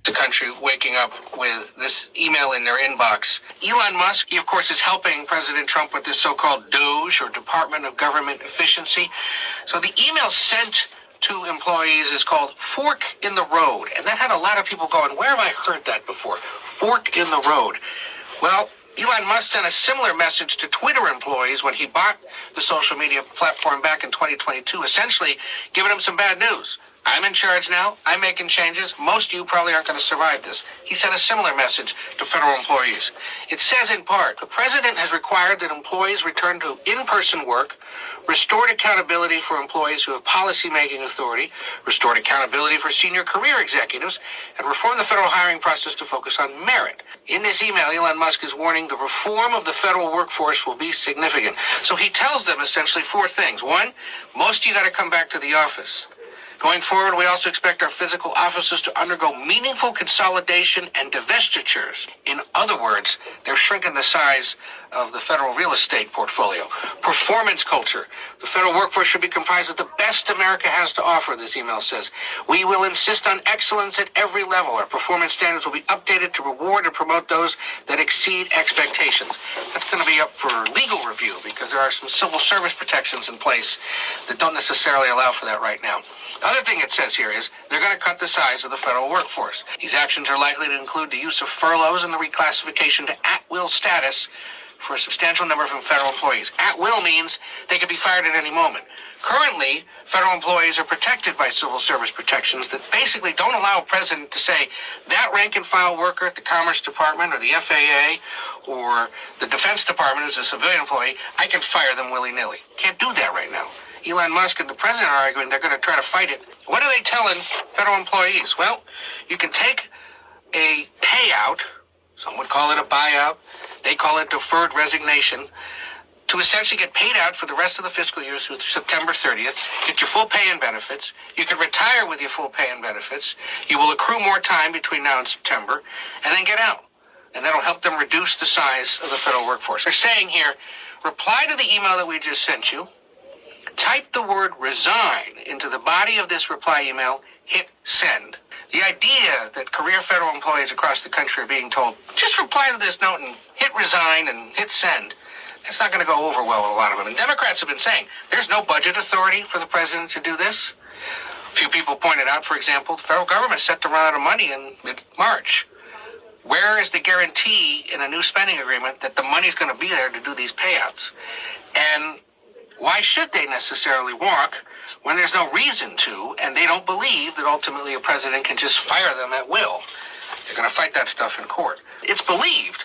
The country waking up with this email in their inbox. Elon Musk, he of course is helping President Trump with this so-called DOGE, or Department of Government Efficiency. So the email sent to employees is called Fork in the Road. And that had a lot of people going, where have I heard that before? Fork in the Road. Well, Elon Musk sent a similar message to Twitter employees when he bought the social media platform back in 2022, essentially giving them some bad news. I'm in charge now. I'm making changes. Most of you probably aren't going to survive this. He sent a similar message to federal employees. It says in part, the president has required that employees return to in-person work, restored accountability for employees who have policy-making authority, restored accountability for senior career executives, and reform the federal hiring process to focus on merit. In this email, Elon Musk is warning the reform of the federal workforce will be significant. So he tells them essentially 4 things. 1, most of you got to come back to the office. Going forward, we also expect our physical offices to undergo meaningful consolidation and divestitures. In other words, they're shrinking the size of the federal real estate portfolio. Performance culture. The federal workforce should be comprised of the best America has to offer, this email says. We will insist on excellence at every level. Our performance standards will be updated to reward and promote those that exceed expectations. That's going to be up for legal review because there are some civil service protections in place that don't necessarily allow for that right now. The other thing it says here is they're going to cut the size of the federal workforce. These actions are likely to include the use of furloughs and the reclassification to at-will status for a substantial number of federal employees. At-will means they could be fired at any moment. Currently, federal employees are protected by civil service protections that basically don't allow a president to say that rank-and-file worker at the Commerce Department or the FAA or the Defense Department who's a civilian employee, I can fire them willy-nilly. Can't do that right now. Elon Musk and the president are arguing they're going to try to fight it. What are they telling federal employees? Well, you can take a payout, some would call it a buyout, they call it deferred resignation, to essentially get paid out for the rest of the fiscal year through September 30th, get your full pay and benefits. You can retire with your full pay and benefits. You will accrue more time between now and September, and then get out. And that'll help them reduce the size of the federal workforce. They're saying here, reply to the email that we just sent you, type the word resign into the body of this reply email, hit send. The idea that career federal employees across the country are being told, just reply to this note and hit resign and hit send, that's not going to go over well with a lot of them. And Democrats have been saying there's no budget authority for the president to do this. A few people pointed out, for example, the federal government is set to run out of money in mid-March. Where is the guarantee in a new spending agreement that the money's going to be there to do these payouts? And why should they necessarily walk when there's no reason to, and they don't believe that ultimately a president can just fire them at will? They're going to fight that stuff in court. It's believed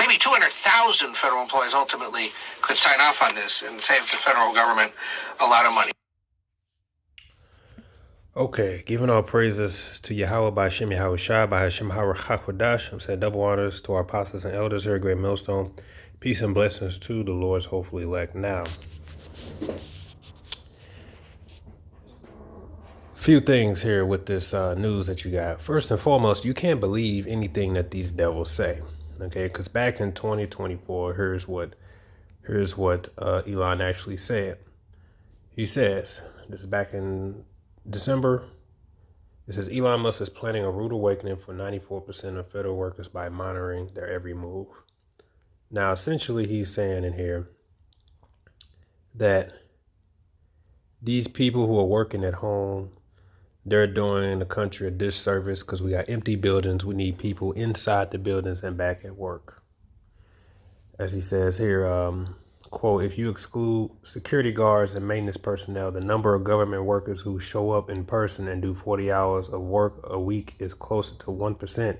maybe 200,000 federal employees ultimately could sign off on this and save the federal government a lot of money. Okay, giving all praises to Yahweh by Hashem Yahweh Shai by Hashem HaRachakodash. I'm saying double honors to our apostles and elders here at Great Millstone. Peace and blessings to the Lord's hopefully elect. Now, few things here with this news that you got. First and foremost, you can't believe anything that these devils say. Okay, because back in 2024, here's what Elon actually said. He says, this is back in December. It says Elon Musk is planning a rude awakening for 94% of federal workers by monitoring their every move. Now, essentially, he's saying in here that these people who are working at home, they're doing the country a disservice because we got empty buildings. We need people inside the buildings and back at work. As he says here, quote, if you exclude security guards and maintenance personnel, the number of government workers who show up in person and do 40 hours of work a week is closer to 1%.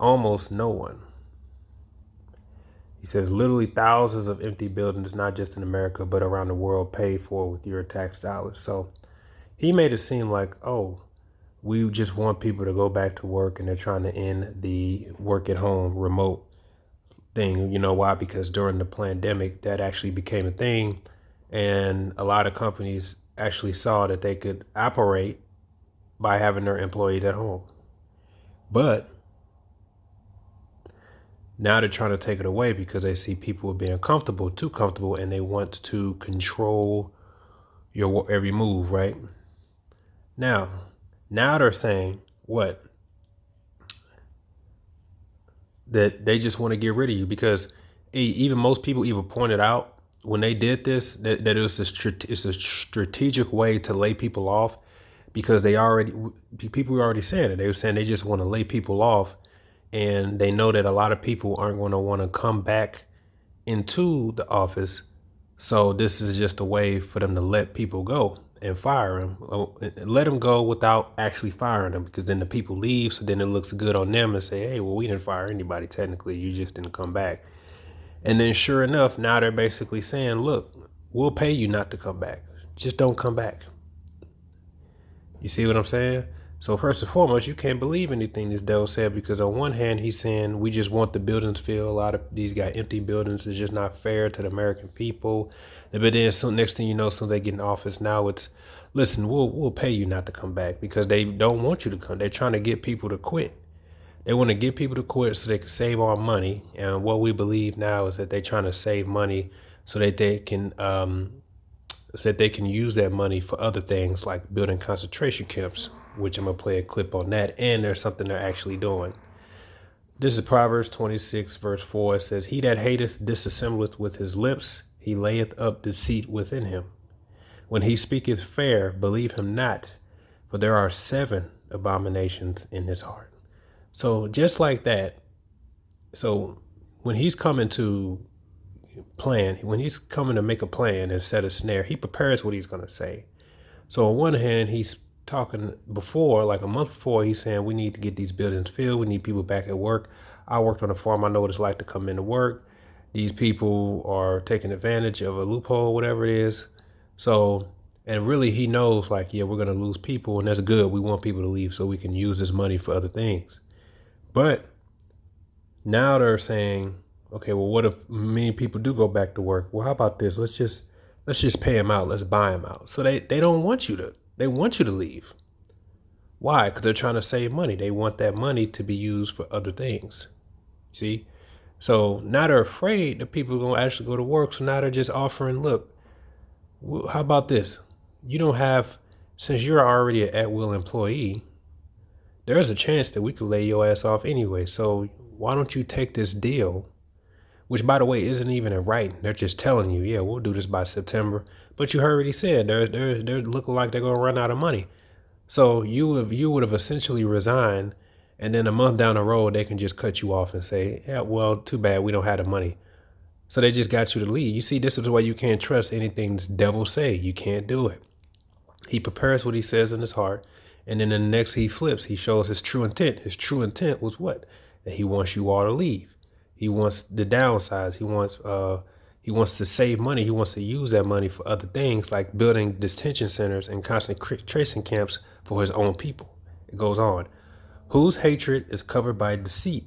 Almost no one. He says literally thousands of empty buildings, not just in America, but around the world, paid for with your tax dollars. So he made it seem like, oh, we just want people to go back to work and they're trying to end the work at home remote thing. You know why? Because during the pandemic, that actually became a thing. And a lot of companies actually saw that they could operate by having their employees at home. But now they're trying to take it away because they see people being comfortable, too comfortable, and they want to control your every move, right? Now they're saying what? that they just want to get rid of you because even most people even pointed out when they did this that it's a strategic way to lay people off because people were already saying it. They were saying they just want to lay people off, and they know that a lot of people aren't going to want to come back into the office. So this is just a way for them to let people go and fire them, let them go without actually firing them, because then the people leave. So then it looks good on them and say, hey, well, we didn't fire anybody. Technically, you just didn't come back. And then sure enough, now they're basically saying, look, we'll pay you not to come back. Just don't come back. You see what I'm saying? So first and foremost, you can't believe anything this devil said, because on one hand, he's saying we just want the buildings filled. A lot of these got empty buildings. It's just not fair to the American people. But then next thing you know, as soon as they get in office, now it's, listen, we'll pay you not to come back, because they don't want you to come. They're trying to get people to quit. They want to get people to quit so they can save our money. And what we believe now is that they're trying to save money so that they can use that money for other things like building concentration camps, which I'm going to play a clip on that. And there's something they're actually doing. This is Proverbs 26, verse 4. It says, he that hateth disassembleth with his lips, he layeth up deceit within him. When he speaketh fair, believe him not, for there are 7 abominations in his heart. So just like that, so when he's coming to make a plan and set a snare, he prepares what he's going to say. So on one hand, he's talking before, like a month before, he's saying we need to get these buildings filled. We need people back at work. I worked on a farm. I know what it's like to come into work. These people are taking advantage of a loophole, whatever it is. So, and really he knows like, yeah, we're going to lose people, and that's good. We want people to leave so we can use this money for other things. But now they're saying, okay, well, what if many people do go back to work? Well, how about this? Let's just pay them out. Let's buy them out. So they don't want you to. They want you to leave. Why? Because they're trying to save money. They want that money to be used for other things. See? So now they're afraid that people are going to actually go to work. So now they're just offering, look, how about this? You don't have, since you're already an at-will employee, there's a chance that we could lay your ass off anyway. So why don't you take this deal, which, by the way, isn't even in writing. They're just telling you, yeah, we'll do this by September. But you already said they're looking like they're going to run out of money. So you would have essentially resigned, and then a month down the road, they can just cut you off and say, yeah, well, too bad, we don't have the money. So they just got you to leave. You see, this is why you can't trust anything the devil say. You can't do it. He prepares what he says in his heart. And then the next he flips, he shows his true intent. His true intent was what? That he wants you all to leave. He wants the downsize. He wants to save money. He wants to use that money for other things like building detention centers and concentration camps for his own people. It goes on. Whose hatred is covered by deceit,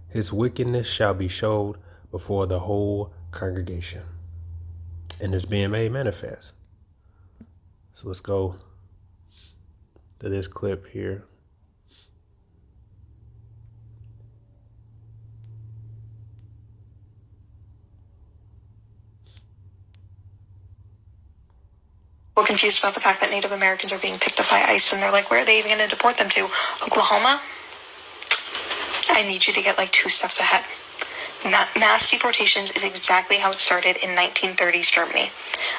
his wickedness shall be showed before the whole congregation. And it's being made manifest. So let's go to this clip here. We're confused about the fact that Native Americans are being picked up by ICE, and they're like, where are they even going to deport them to? Oklahoma? I need you to get like 2 steps ahead. Mass deportations is exactly how it started in 1930s Germany,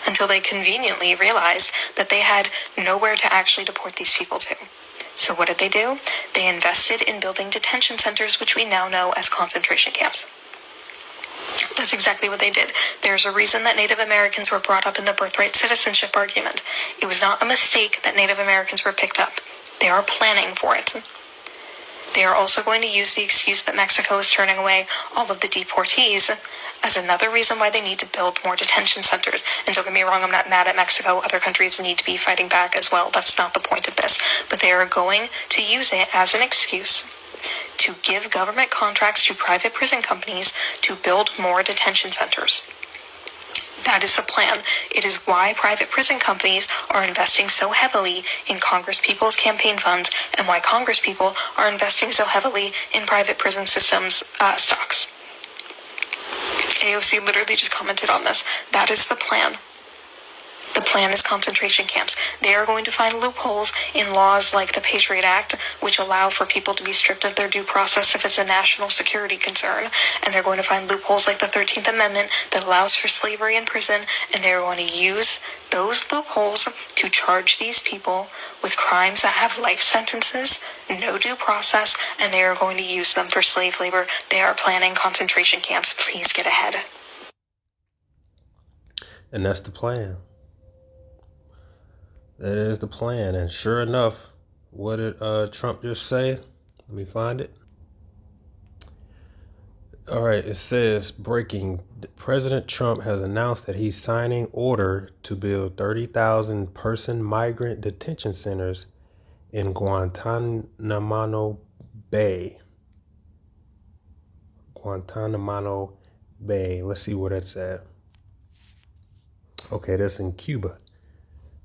until they conveniently realized that they had nowhere to actually deport these people to. So what did they do? They invested in building detention centers, which we now know as concentration camps. That's exactly what they did. There's a reason that Native Americans were brought up in the birthright citizenship argument. It was not a mistake that Native Americans were picked up. They are planning for it. They are also going to use the excuse that Mexico is turning away all of the deportees as another reason why they need to build more detention centers. And don't get me wrong, I'm not mad at Mexico. Other countries need to be fighting back as well. That's not the point of this. But they are going to use it as an excuse to give government contracts to private prison companies to build more detention centers. That is the plan. It is why private prison companies are investing so heavily in Congresspeople's campaign funds, and why Congresspeople are investing so heavily in private prison systems stocks. AOC literally just commented on this. That is the plan. The plan is concentration camps. They are going to find loopholes in laws like the Patriot Act, which allow for people to be stripped of their due process if it's a national security concern. And they're going to find loopholes like the 13th Amendment that allows for slavery in prison. And they're going to use those loopholes to charge these people with crimes that have life sentences, no due process, and they are going to use them for slave labor. They are planning concentration camps. Please get ahead. And that's the plan. That is the plan. And sure enough, what did Trump just say? Let me find it. All right, it says breaking. President Trump has announced that he's signing order to build 30,000 person migrant detention centers in Guantanamo Bay. Guantanamo Bay. Let's see where that's at. Okay, that's in Cuba.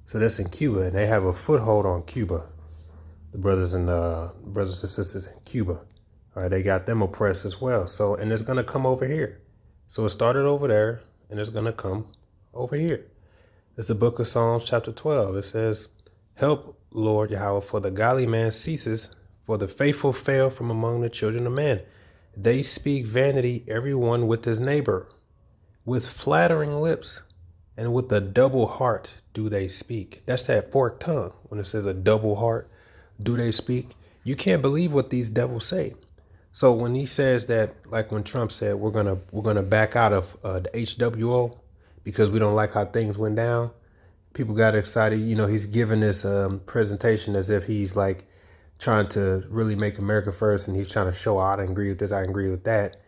So that's in Cuba, and they have a foothold on Cuba. The brothers and sisters in Cuba. All right, they got them oppressed as well. So, and it's gonna come over here. So it started over there, and it's gonna come over here. It's the book of Psalms, chapter 12. It says, "Help, Lord Yahweh, for the godly man ceases, for the faithful fail from among the children of men. They speak vanity, everyone with his neighbor. With flattering lips and with a double heart do they speak." That's that forked tongue. When it says a double heart do they speak, you can't believe what these devils say. So when he says that, like when Trump said, we're gonna back out of the HWO because we don't like how things went down, people got excited. You know, he's giving this presentation as if he's like trying to really make America first, and he's trying to show, I don't agree with this, I agree with that.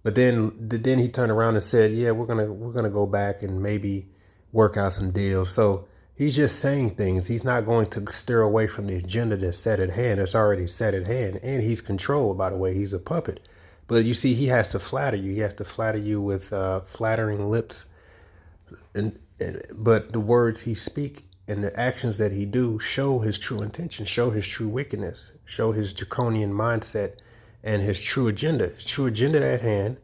But then he turned around and said, yeah, we're gonna go back and maybe work out some deals. So he's just saying things. He's not going to steer away from the agenda that's set at hand. It's already set at hand. And he's controlled, by the way. He's a puppet. But you see, he has to flatter you. He has to flatter you with flattering lips. But the words he speaks and the actions that he do show his true intention, show his true wickedness, show his draconian mindset and his true agenda. His true agenda at hand,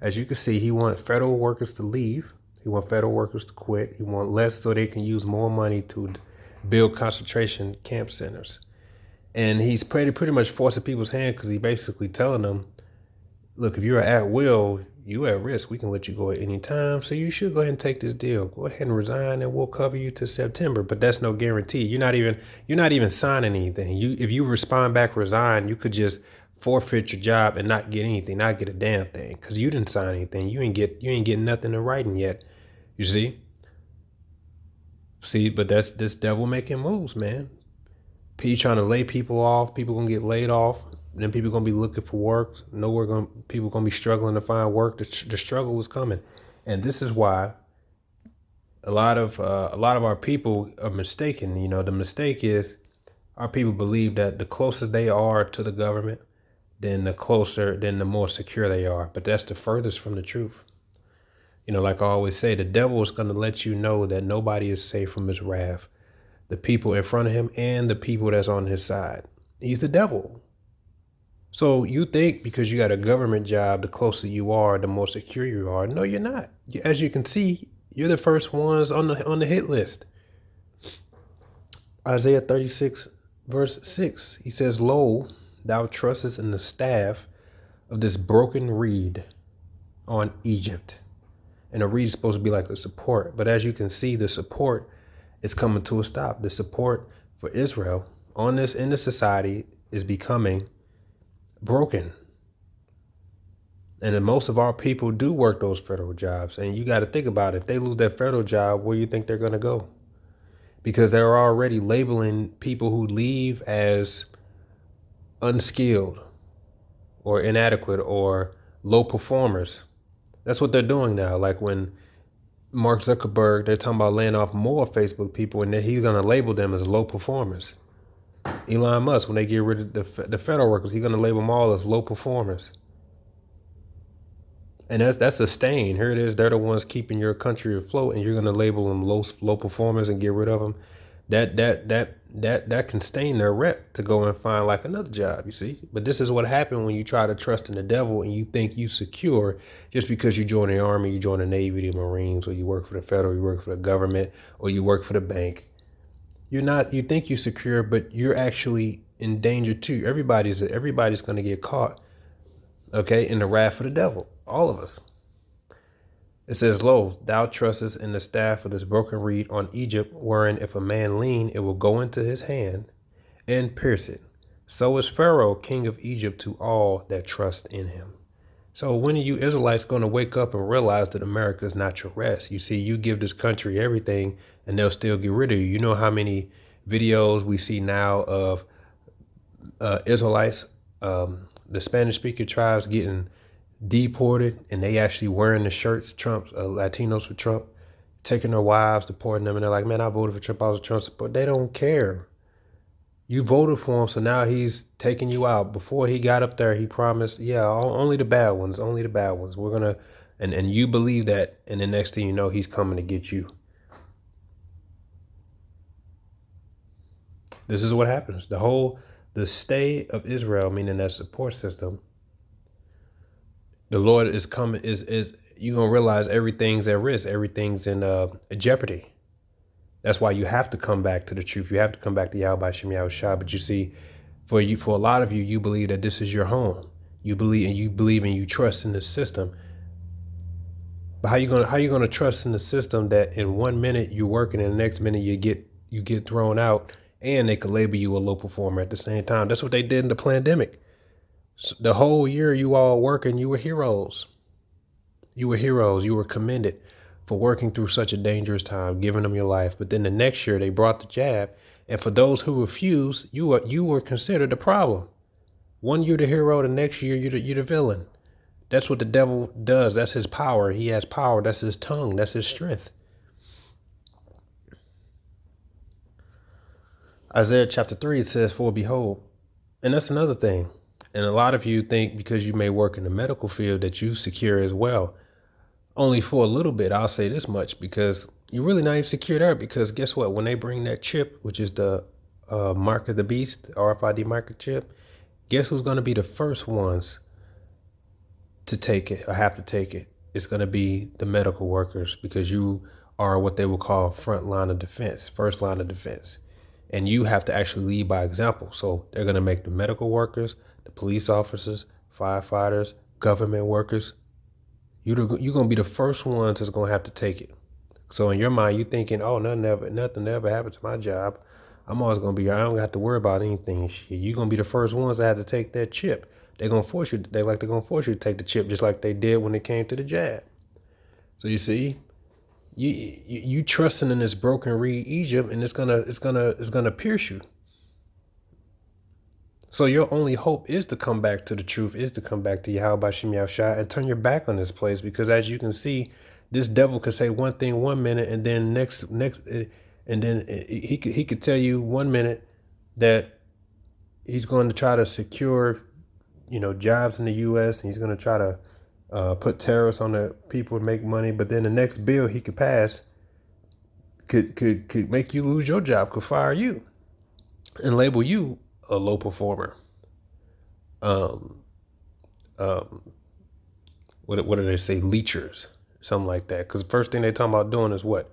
as you can see, he wants federal workers to leave. He wants federal workers to quit. He wants less so they can use more money to build concentration camp centers. And he's pretty much forcing people's hand because he's basically telling them, look, if you're at will, you at risk. We can let you go at any time. So you should go ahead and take this deal. Go ahead and resign and we'll cover you to September. But that's no guarantee. You're not even signing anything. If you respond back, resign, you could just forfeit your job and not get anything, not get a damn thing, because you didn't sign anything. You ain't getting nothing in writing yet. You see, but that's this devil making moves, man. He trying to lay people off. People gonna get laid off. Then people gonna be looking for work. People gonna be struggling to find work. The struggle is coming, and this is why a lot of our people are mistaken. You know, the mistake is our people believe that the closer they are to the government, then the more secure they are. But that's the furthest from the truth. You know, like I always say, the devil is going to let you know that nobody is safe from his wrath. The people in front of him and the people that's on his side. He's the devil. So you think because you got a government job, the closer you are, the more secure you are. No, you're not. As you can see, you're the first ones on the hit list. Isaiah 36, verse 6, he says, "Lo, thou trustest in the staff of this broken reed on Egypt." And a reed is supposed to be like a support. But as you can see, the support is coming to a stop. The support for Israel in this society is becoming broken. And then most of our people do work those federal jobs. And you got to think about it. If they lose their federal job, where do you think they're going to go? Because they're already labeling people who leave as unskilled or inadequate or low performers. That's what they're doing now. Like when Mark Zuckerberg, they're talking about laying off more Facebook people, and then he's going to label them as low performers. Elon Musk, when they get rid of the federal workers, he's going to label them all as low performers. And that's a stain. Here it is. They're the ones keeping your country afloat, and you're going to label them low performers and get rid of them. that can stain their rep to go and find like another job, you see. But this is what happened when you try to trust in the devil and you think you secure just because you join the army, you join the Navy, the Marines, or you work for the federal, you work for the government, or you work for the bank. You're not, you think you're secure, but you're actually in danger too. Everybody's going to get caught, okay, in the wrath of the devil, all of us. It says, Lo, thou trustest in the staff of this broken reed on Egypt, wherein if a man lean, it will go into his hand and pierce it. So is Pharaoh, king of Egypt, to all that trust in him. So when are you Israelites going to wake up and realize that America is not your rest? You see, you give this country everything and they'll still get rid of you. You know how many videos we see now of Israelites, the Spanish speaking tribes getting deported, and they actually wearing the shirts, Trump, Latinos for Trump, taking their wives, deporting them, and they're like, man, I voted for Trump, I was a Trump supporter. They don't care. You voted for him, so now he's taking you out. Before he got up there, he promised, yeah, only the bad ones, only the bad ones. We're gonna, and you believe that, and the next thing you know, he's coming to get you. This is what happens. The state of Israel, meaning that support system, the Lord is coming, is you're going to realize everything's at risk. Everything's in jeopardy. That's why you have to come back to the truth. You have to come back to Yahweh Shem Yahushua. But you see, for a lot of you, you believe that this is your home. You believe and you trust in the system. But how you gonna trust in the system that in 1 minute you're working and the next minute you get thrown out, and they could label you a low performer at the same time? That's what they did in the pandemic. The whole year you all working, you were heroes. You were heroes. You were commended for working through such a dangerous time, giving them your life. But then the next year they brought the jab. And for those who refused, you were considered the problem. 1 year the hero, the next year you're the villain. That's what the devil does. That's his power. He has power. That's his tongue. That's his strength. Isaiah chapter 3, it says, for behold, and that's another thing. And a lot of you think because you may work in the medical field that you secure as well. Only for a little bit. I'll say this much, because you're really not even secure there, because guess what? When they bring that chip, which is the mark of the beast, RFID microchip, guess who's going to be the first ones to take it or have to take it? It's going to be the medical workers, because you are what they will call front line of defense, first line of defense. And you have to actually lead by example. So they're going to make the medical workers, the police officers, firefighters, government workers. You're going to be the first ones that's going to have to take it. So in your mind, you're thinking, oh, nothing ever happened to my job. I'm always going to be, I don't have to worry about anything. Shit. You're going to be the first ones that have to take that chip. They're going to force you. They're going to force you to take the chip, just like they did when it came to the jab. So you see, you trusting in this broken reed Egypt, and it's gonna pierce you. So your only hope is to come back to the truth, is to come back to Yahweh Shem Yahushua and turn your back on this place, because as you can see, this devil could say one thing 1 minute, and then he could tell you 1 minute that he's going to try to secure, jobs in the U.S. and he's going to try to put tariffs on the people to make money, but then the next bill he could pass could make you lose your job, could fire you, and label you a low performer. What do they say? Leechers, something like that. Because the first thing they talking about doing is what?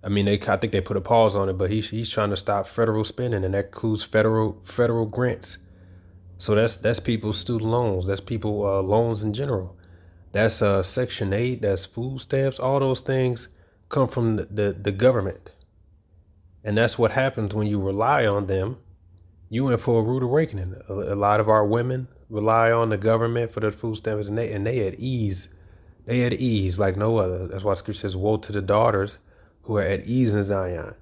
I mean, I think they put a pause on it, but he's trying to stop federal spending, and that includes federal grants. So that's people's student loans. That's people loans in general. That's Section 8. That's food stamps. All those things come from the government. And that's what happens when you rely on them. You in for a rude awakening. A lot of our women rely on the government for the food stamps, and they at ease. They at ease like no other. That's why Scripture says, woe to the daughters who are at ease in Zion.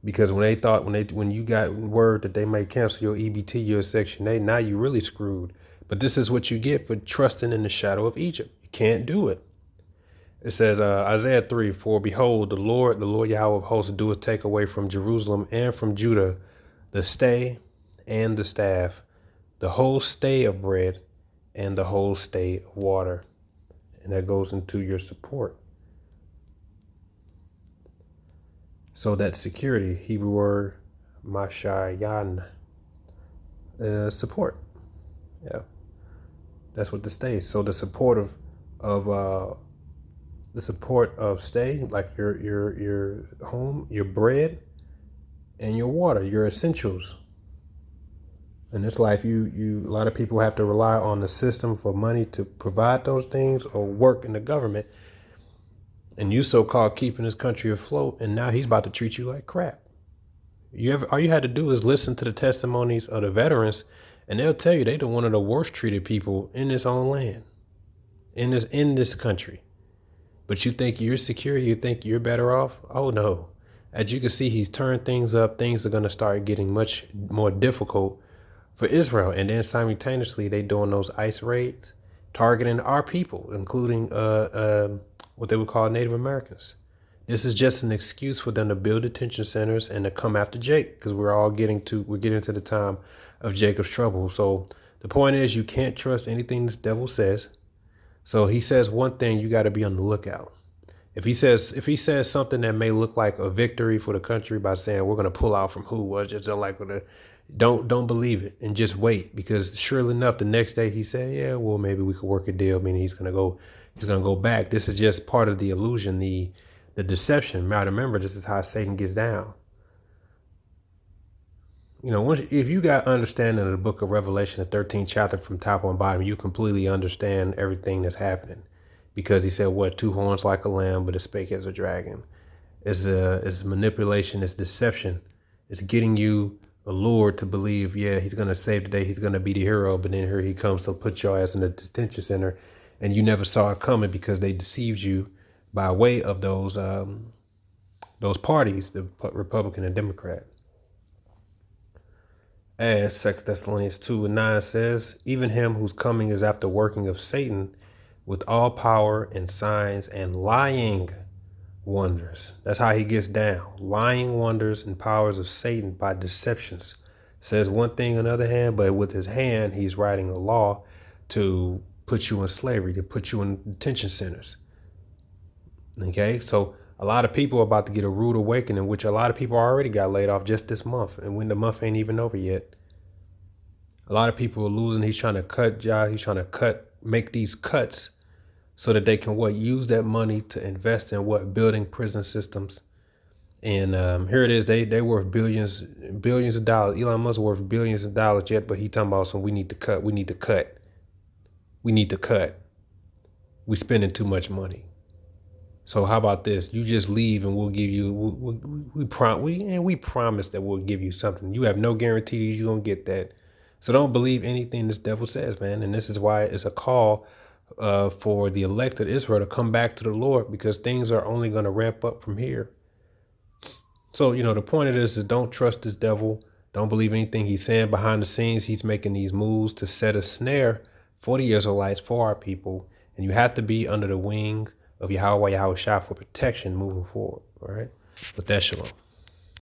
Because when you got word that they may cancel your EBT, your Section 8, now you really screwed. But this is what you get for trusting in the shadow of Egypt. You can't do it. It says, Isaiah 3, for behold, the Lord Yahweh of hosts doeth take away from Jerusalem and from Judah the stay and the staff, the whole stay of bread and the whole stay of water. And that goes into your support. So that security, Hebrew word Mashayan support. Yeah, that's what the stay. So the support of stay, like your home, your bread, and your water, your essentials. In this life, you a lot of people have to rely on the system for money to provide those things, or work in the government. And you so-called keeping this country afloat, and now he's about to treat you like crap. All you had to do is listen to the testimonies of the veterans, and they'll tell you they're one of the worst treated people in this own land, in this country. But you think you're secure? You think you're better off? Oh no. As you can see, he's turned things up. Things are going to start getting much more difficult for Israel. And then simultaneously, they doing those ICE raids, targeting our people, including what they would call Native Americans. This is just an excuse for them to build detention centers and to come after Jake, because we're getting to the time of Jacob's trouble. So the point is, you can't trust anything this devil says. So he says one thing, you got to be on the lookout. If he says something that may look like a victory for the country by saying we're going to pull out from who, well, just don't believe it and just wait, because surely enough, the next day he said, yeah, well, maybe we could work a deal. Meaning he's going to go back. This is just part of the illusion, the deception. Now remember, this is how Satan gets down. You know, if you got understanding of the book of Revelation, the 13th chapter from top on bottom, you completely understand everything that's happening. Because he said, what, 2 horns like a lamb, but it spake as a dragon. It's manipulation, it's deception. It's getting you allured to believe, yeah, he's going to save the day, he's going to be the hero, but then here he comes to put your ass in the detention center, and you never saw it coming because they deceived you by way of those parties, the Republican and Democrat. As 2 Thessalonians 2:9 says, even him whose coming is after working of Satan with all power and signs and lying wonders. That's how he gets down. Lying wonders and powers of Satan by deceptions. Says one thing on the other hand, but with his hand, he's writing a law to put you in slavery, to put you in detention centers. Okay, so a lot of people are about to get a rude awakening, which a lot of people already got laid off just this month. And when the month ain't even over yet, a lot of people are losing. He's trying to cut jobs. He's trying to make these cuts so that they can use that money to invest in building prison systems. And here it is. They worth billions of dollars. Elon Musk worth billions of dollars yet, but he talking about some we need to cut. We spending too much money. So how about this? You just leave and we'll give you. We promise that we'll give you something. You have no guarantee you're gonna get that. So don't believe anything this devil says, man. And this is why it's a call for the elected Israel to come back to the Lord, because things are only going to ramp up from here. So, the point of this is don't trust this devil. Don't believe anything he's saying behind the scenes. He's making these moves to set a snare for the Israelites, for our people. And you have to be under the wing of Yahweh Yahushua for protection moving forward. All right. With that, shalom.